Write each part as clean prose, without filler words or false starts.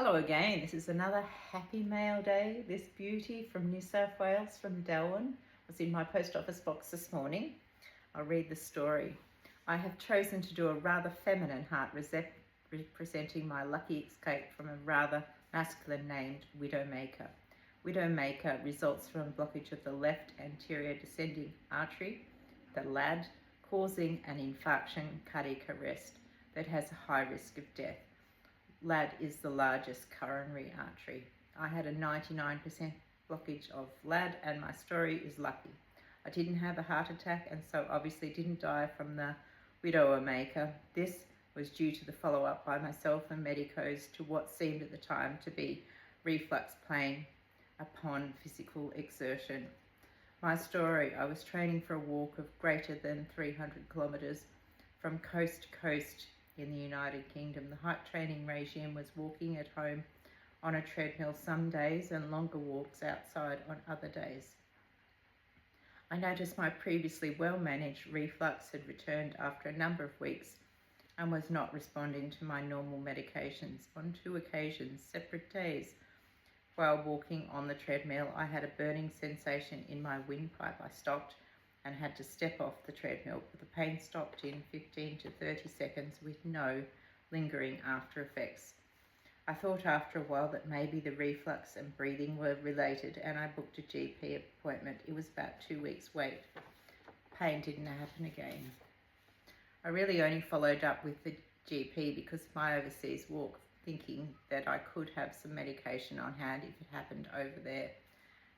Hello again, this is another happy mail day. This beauty from New South Wales, from Delwyn, was in my post office box this morning. I'll read the story. I have chosen to do a rather feminine heart representing my lucky escape from a rather masculine named Widowmaker. Widowmaker results from blockage of the left anterior descending artery, the LAD, causing an infarction cardiac arrest that has a high risk of death. LAD is the largest coronary artery. I had a 99% blockage of LAD and my story is lucky. I didn't have a heart attack and so obviously didn't die from the Widowmaker. This was due to the follow-up by myself and medicos to what seemed at the time to be reflux pain upon physical exertion. My story: I was training for a walk of greater than 300 kilometres from coast to coast in the United Kingdom. The height training regime was walking at home on a treadmill some days and longer walks outside on other days. I noticed my previously well-managed reflux had returned after a number of weeks and was not responding to my normal medications. On 2 occasions, separate days, while walking on the treadmill, I had a burning sensation in my windpipe. I stopped and had to step off the treadmill, but the pain stopped in 15 to 30 seconds with no lingering after effects. I thought after a while that maybe the reflux and breathing were related and I booked a GP appointment. It was about 2 weeks wait. Pain didn't happen again. I really only followed up with the GP because of my overseas walk, thinking that I could have some medication on hand if it happened over there.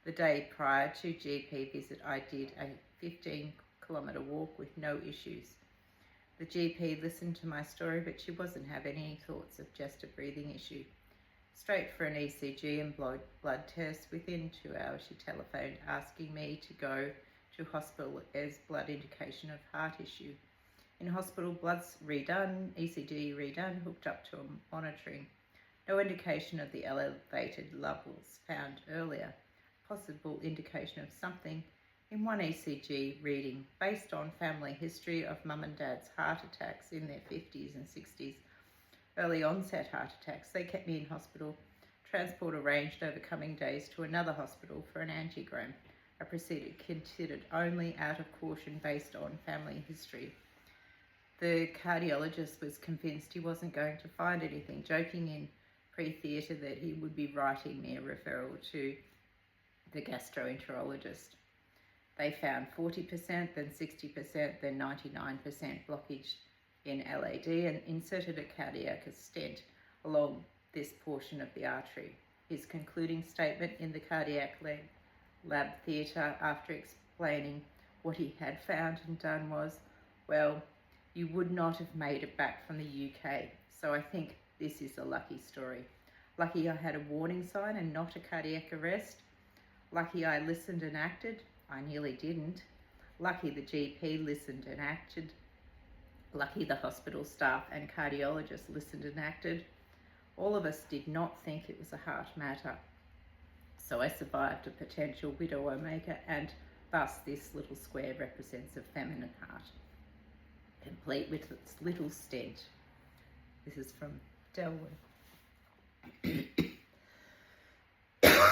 The day prior to GP visit, I did a 15-kilometre walk with no issues. The GP listened to my story, but she wasn't having any thoughts of just a breathing issue. Straight for an ECG and blood test. Within 2 hours, she telephoned asking me to go to hospital as blood indication of heart issue. In hospital, blood's redone, ECG redone, hooked up to a monitoring. No indication of the elevated levels found earlier. Possible indication of something in one ECG reading based on family history of mum and dad's heart attacks in their 50s and 60s, early onset heart attacks. They kept me in hospital. Transport arranged over coming days to another hospital for an angiogram. A procedure considered only out of caution based on family history. The cardiologist was convinced he wasn't going to find anything, joking in pre-theatre that he would be writing me a referral to the gastroenterologist. They found 40%, then 60%, then 99% blockage in LAD and inserted a cardiac stent along this portion of the artery. His concluding statement in the cardiac lab theatre after explaining what he had found and done was, "Well, you would not have made it back from the UK, so I think this is a lucky story. Lucky I had a warning sign and not a cardiac arrest. Lucky I listened and acted. I nearly didn't. Lucky the GP listened and acted. Lucky the hospital staff and cardiologist listened and acted. All of us did not think it was a heart matter. So I survived a potential Widowmaker, and thus this little square represents a feminine heart, complete with its little stent." This is from Delwyn.